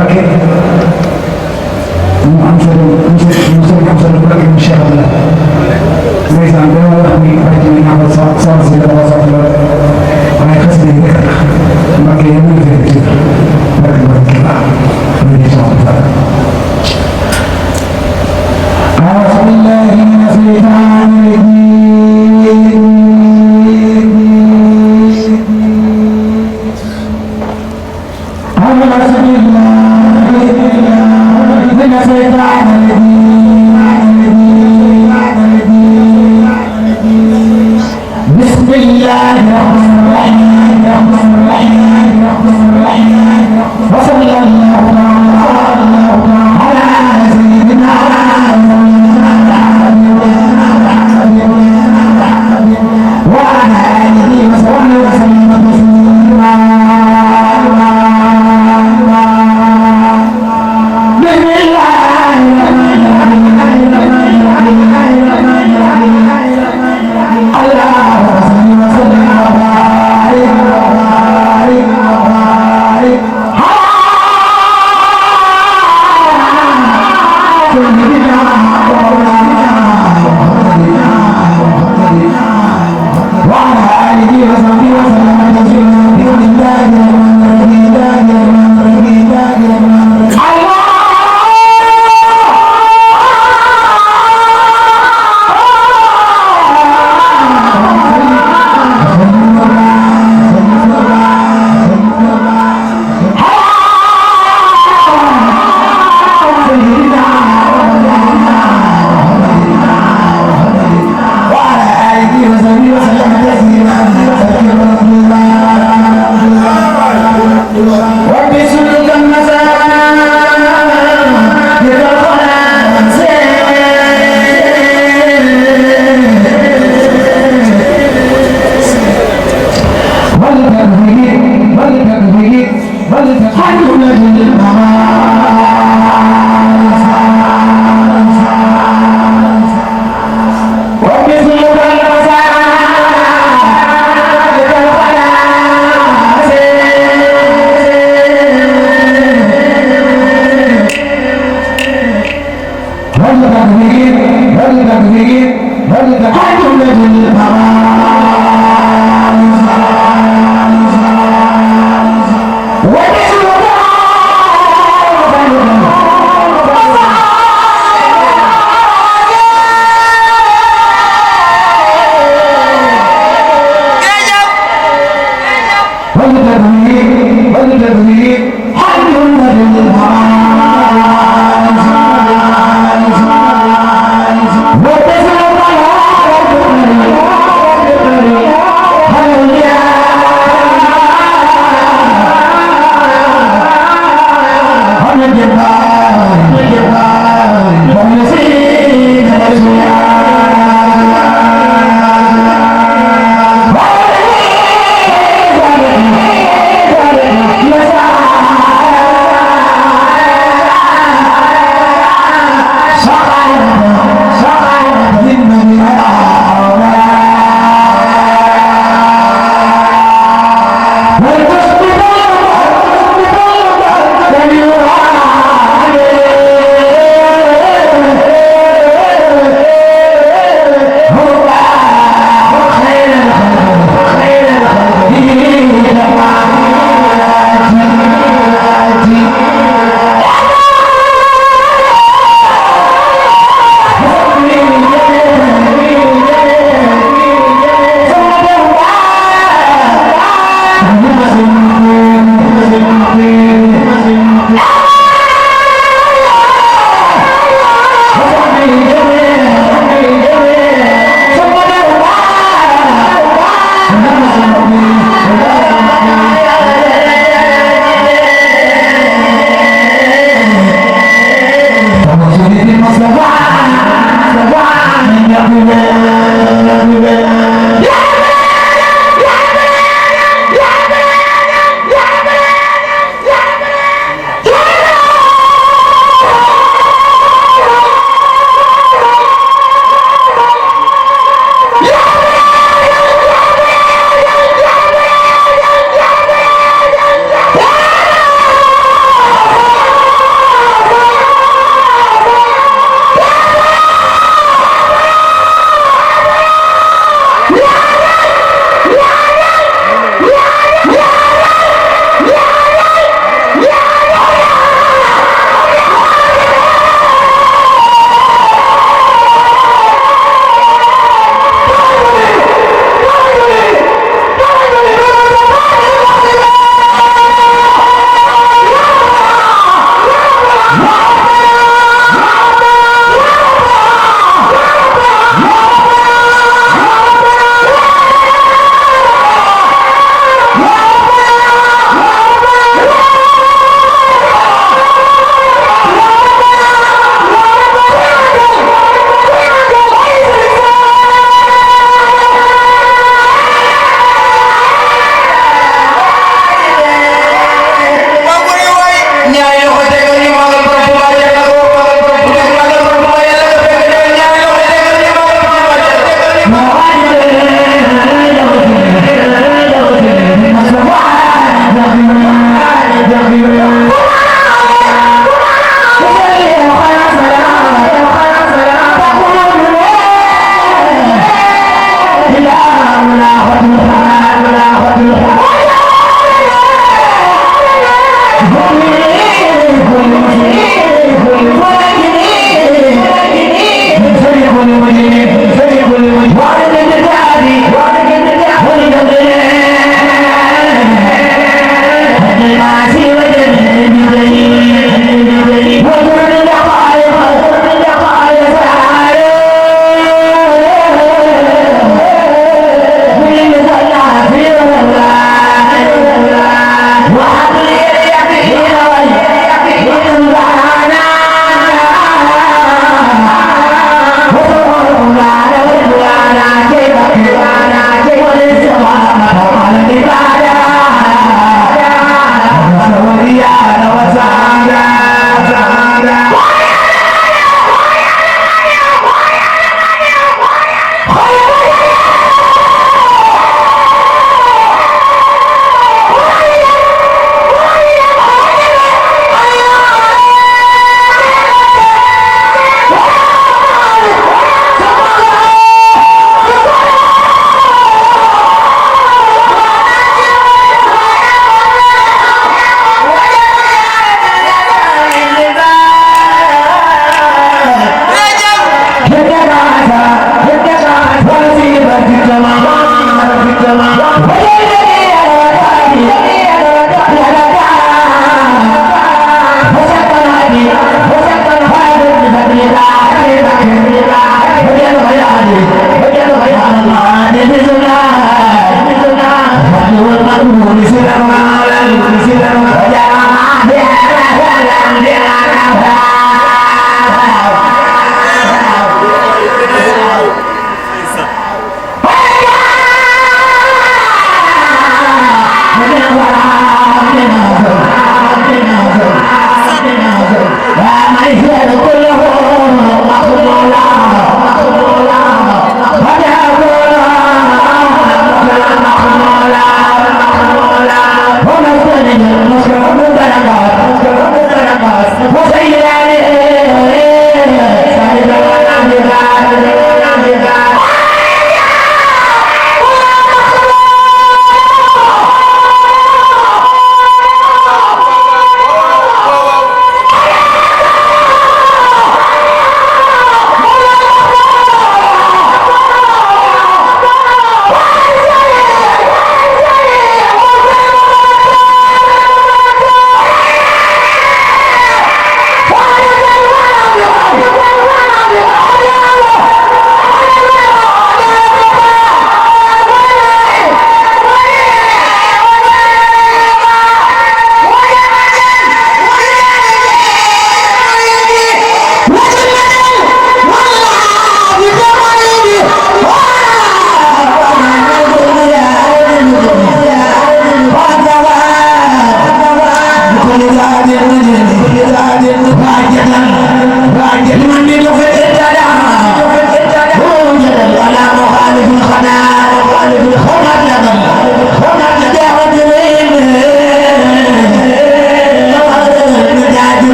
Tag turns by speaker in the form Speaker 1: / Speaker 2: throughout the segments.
Speaker 1: Mbacké mu am solo Mbacké mu Cheikh Abdallah ndeysaan dama wax ni bàyyi ci naa ko sa si dama soxla lool waaye xas nañ rek tax Mbacké yéen a ngi fekk ci Mbacké Mbacké baax lu ñu soxla أعوذ بالله من الشيطان الرجيم أعوذ بالله من الشيطان الرجيم بسم الله الرحمن الرحيم وصلى الله على سيدنا وعلى آله وصحبه وسلم تسليما بسم الله اللهم صل وسلم وبارك وعلى آله وصحبه وسلم تسليما بسم الله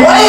Speaker 2: Why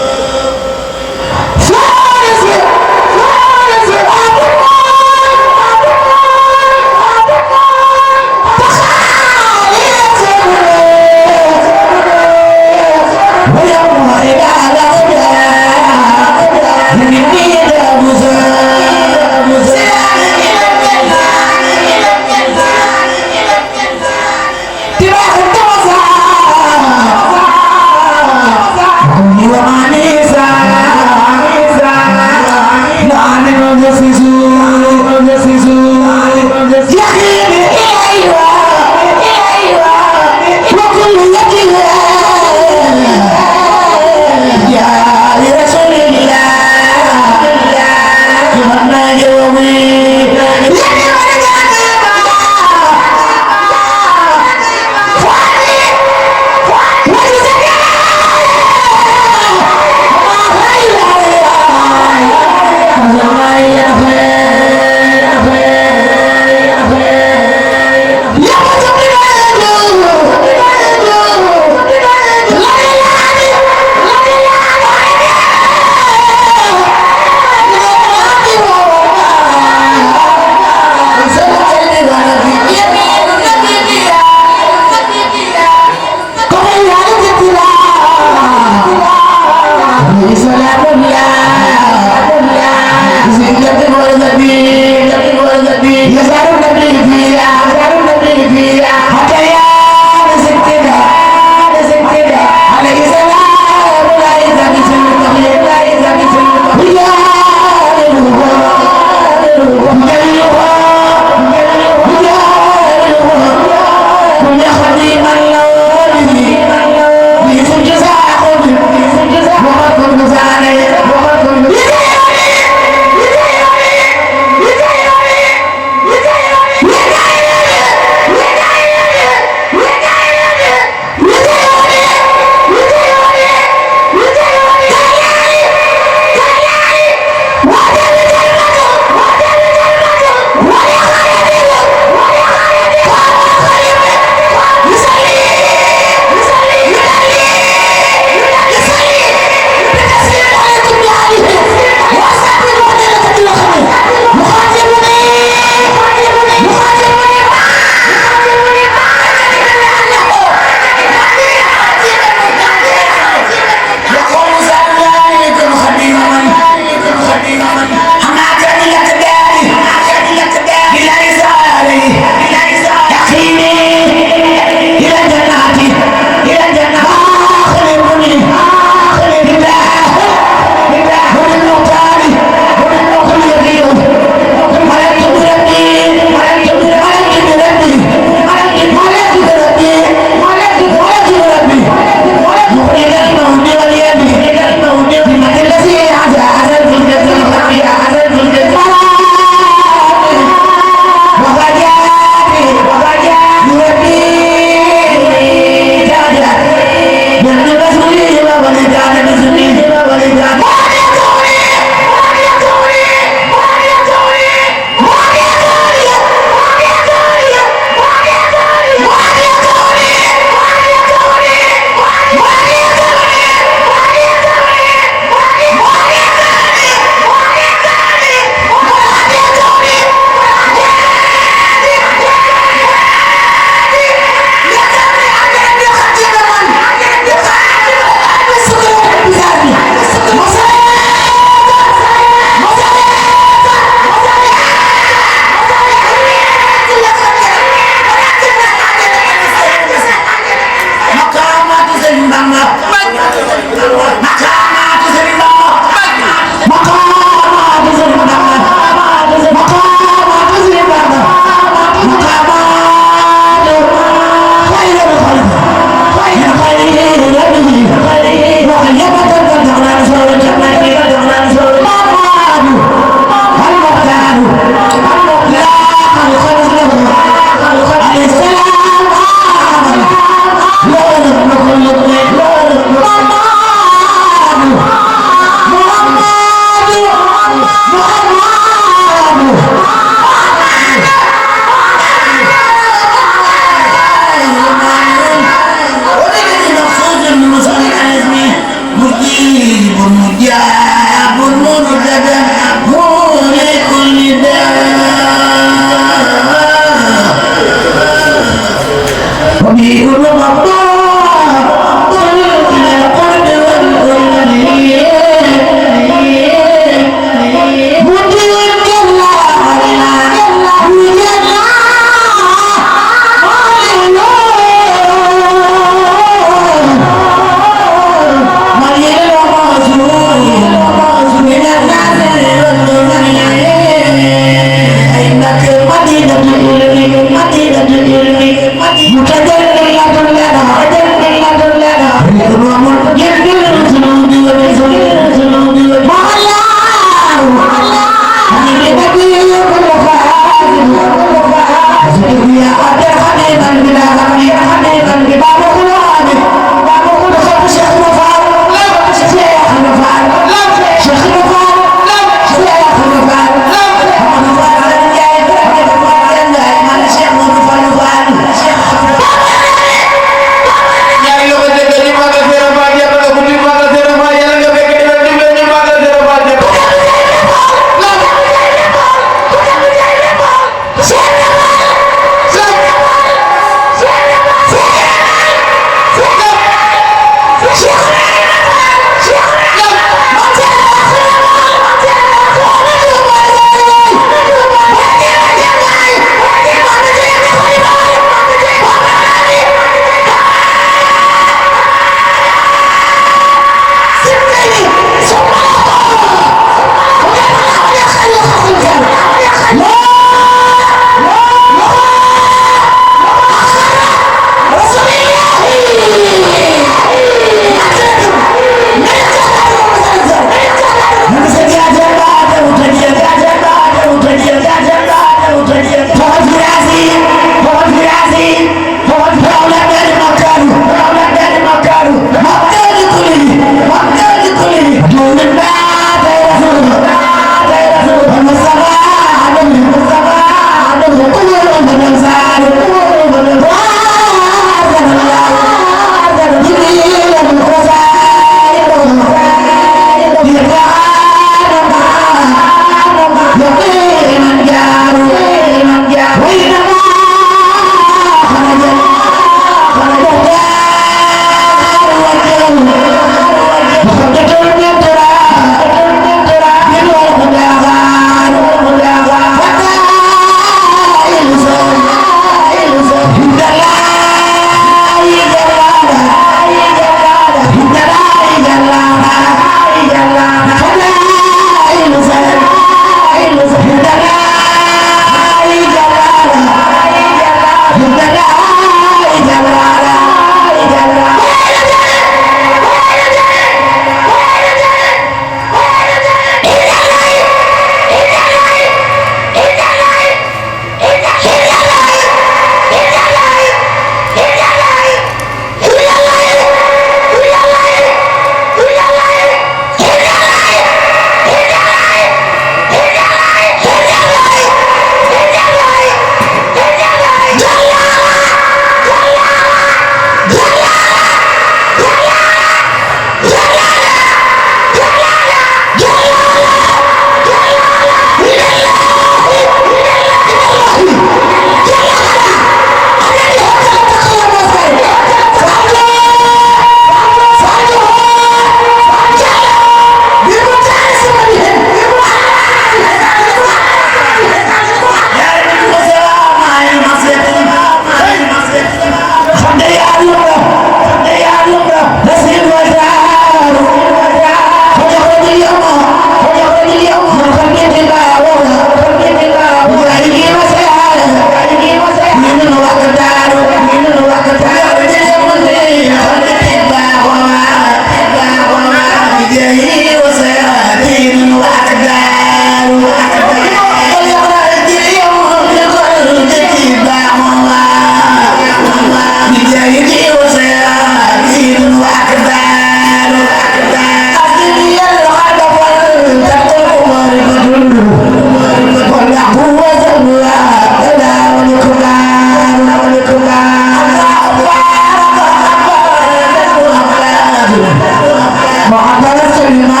Speaker 2: Mahatma Yeah.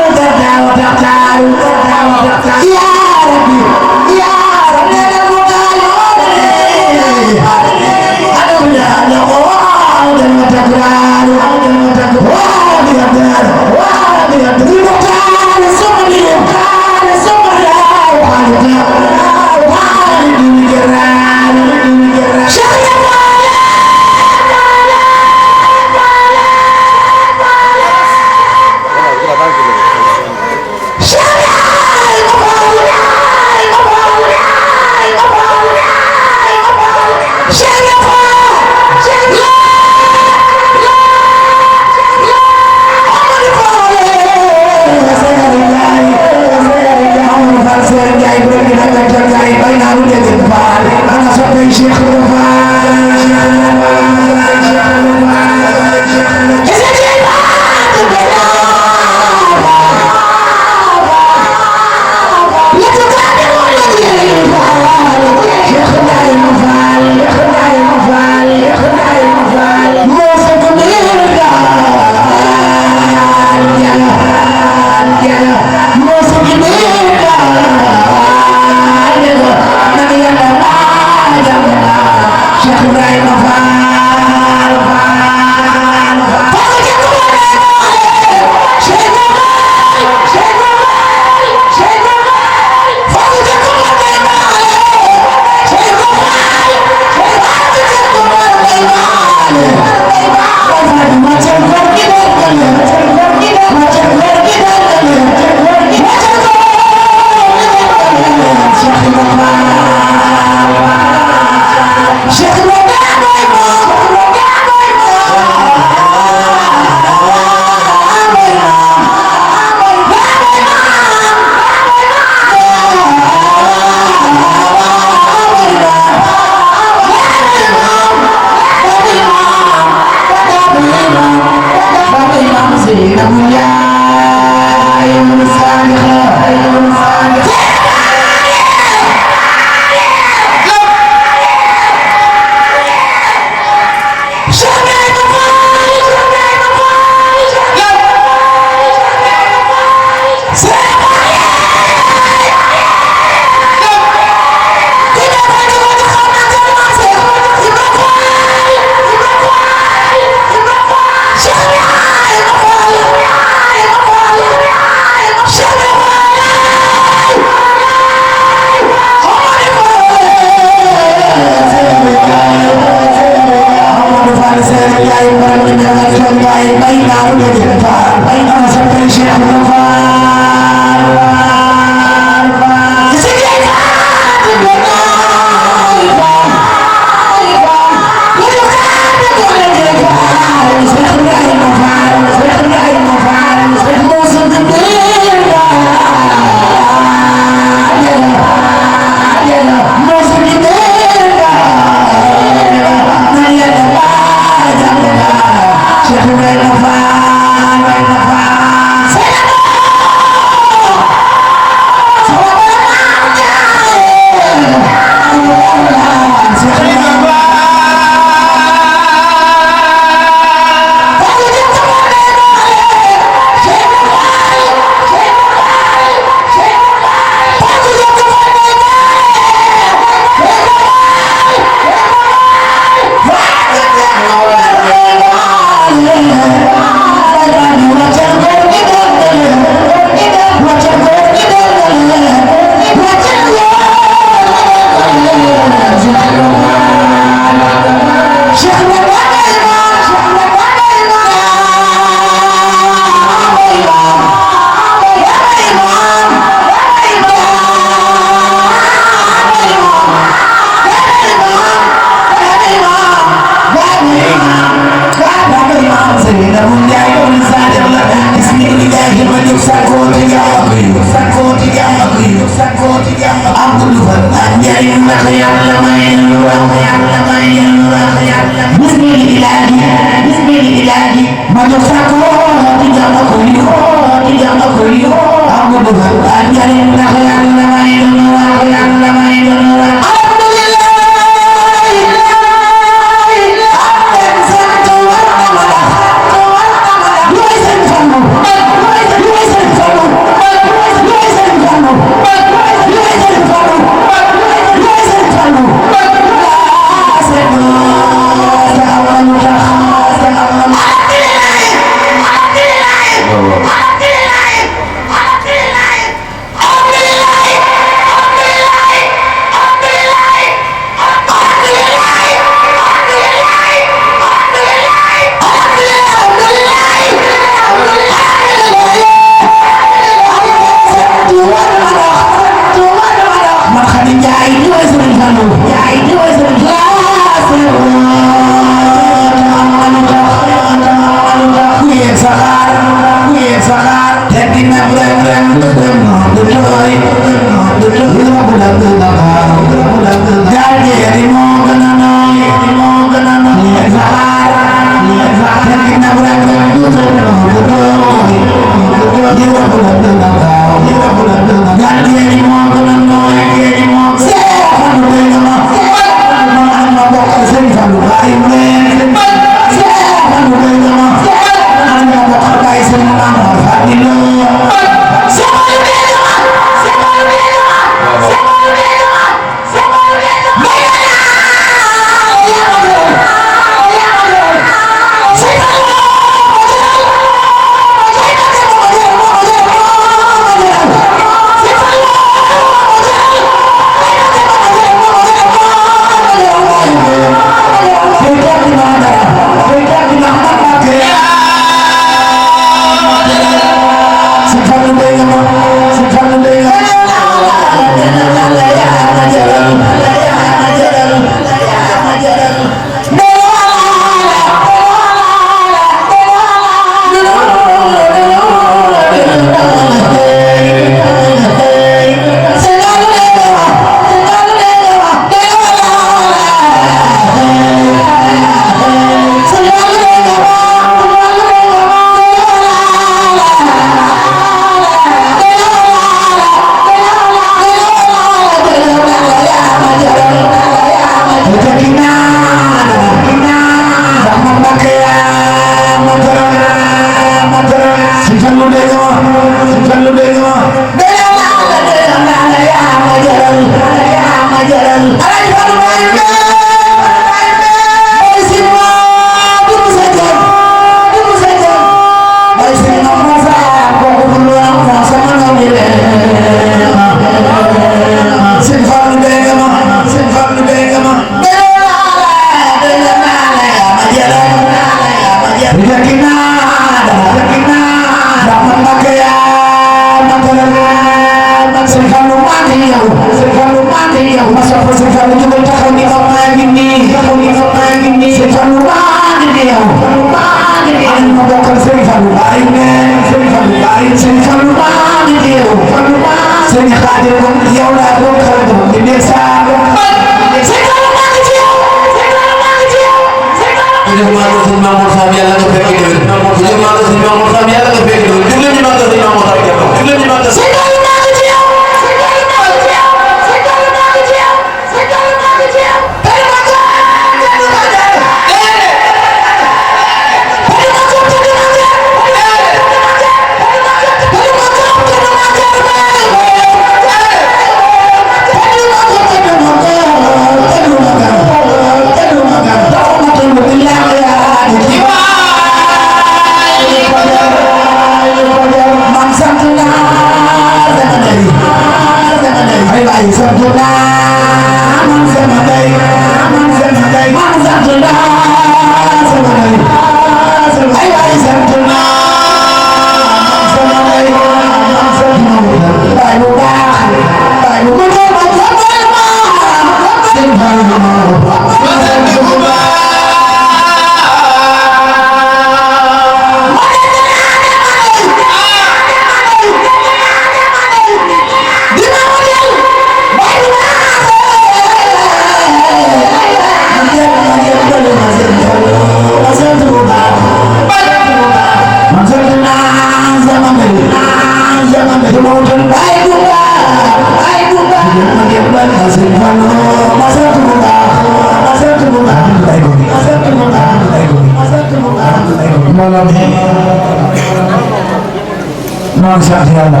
Speaker 1: noonu sant yàlla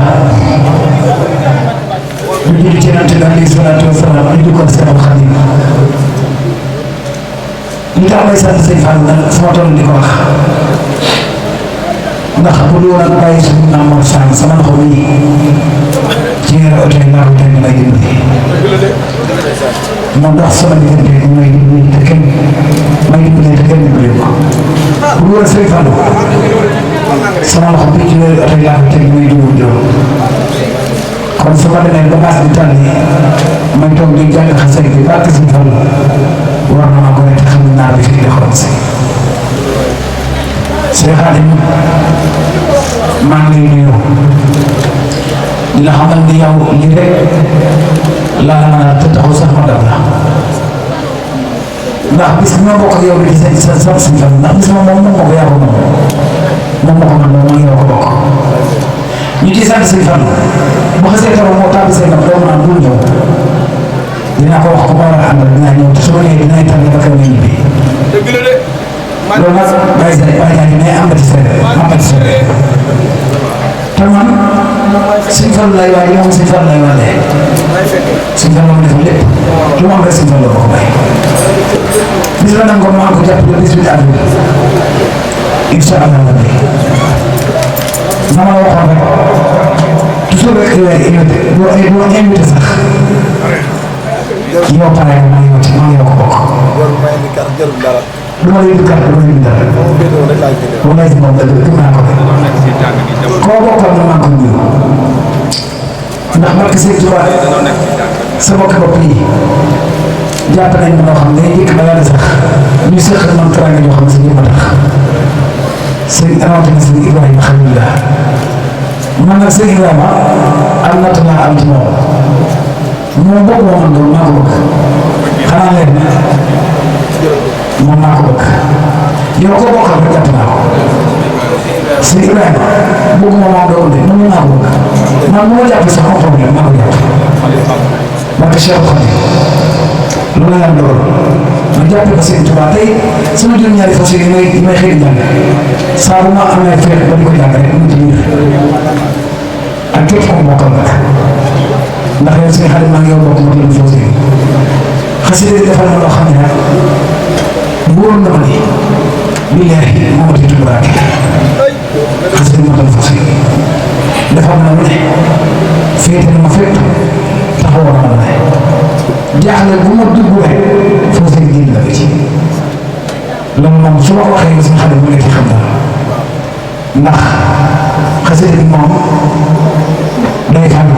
Speaker 1: ñu julli ci Yonent bi alayhi salaatu wa salaam ñu di ko Seexul Xadiim li tax may sant sëñ Fall nag sama tool di ko wax ndax bu dul woon ak bàyyi suñu Mamour Sall sama loxo bii ci yeneen oto yi naa ko teg lay dimbali moom ndax sama diggante mooy dimbali te kenn may dimbali te kenn dimbali ko bu dul woon sëñ Fall sama loxo bii ci yeneen oto yi laa ko teg muy jiwu juróom kon su ma demee ba baax bi tànn may toog di jàng xasee bi barke sëñ Fall war na ma ko te xam naa bi fii di xool si Cheikh Khadim maa ngi lay nuyu di la xamal ni yow lii rek laa mën a taxaw sax ma dab la ndax bis bi ma bokk ak yow di sa si fan ndax bis ma moom moo ko yaa ko moom moo ko man moom yow ko bokk ñu ci sant si fan bu xasee keroog moo tàbbi say nag doo naan bul ñëw dinaa ko wax ko war a àndal dinaa ñëw te su ma ñëwee dinaa tànn ba kaw nga ñibbi loolu nag bàyyi sa bàyyi naa ne am na ci seede am na ci seede te man suñ fan lay waay yow suñ fan lay waale suñ fan la ma defal lépp lu ma am rek suñ fan la ko may bis la nag ko maa ko jàpp le 18 avril incha allah rabbi sama la waxoon rek toujours rek boo invité sax yow pare maa ngi wati maa ngi yow ko bokk du ma lay indi kàddu du ma lay indi dara walaay si moom dëgg gëm naa ko de koo bokkal na maa ko nuyu ndax barke Sëñ Tuubaa sa bokk bopp yi jàpp nañ ma noo xam ne njëkk ba yàlla sax ñu seq man teraanga yoo xam ne si ñëpp a tax sëñ rawatina sëñ Ibrahima Xalilullah man nag sëñ Ibrahima am natt laa am ci moom bokk moo man doon maa ko bëgg xanaa leen moom maa ko bëgg yow ko bokkal rek jàpp naa ko sëñ Ibrahima bëgg moom maa doon de moom maa ko bëgg man moo jàpp sax am problème maa ko jàpp barke Cheikh Xadim loolu la dogal ma jàppee ko sëñ Tuubaa tey sama juróom-ñaari fas yi may xëy jàng saa bu ma amee feex ba di ko jàng rek mu ci biir ak képp ko bokkal nag ndax yow suñu xarit maa ngi yow bokk ma leen foo si xasida yi defal ma loo xam ne nag wóor na ma ni billaahi moo ma tiitu braake xasida ma leen foo si defal na lu ne féete na ma fépp taxawoon na ma ne jaaxle bu ma dugg rek foo si génn la ci loolu moom su ma ko waxee yow suñu xarit ma nga ci xam dara ndax xasida bi moom day xam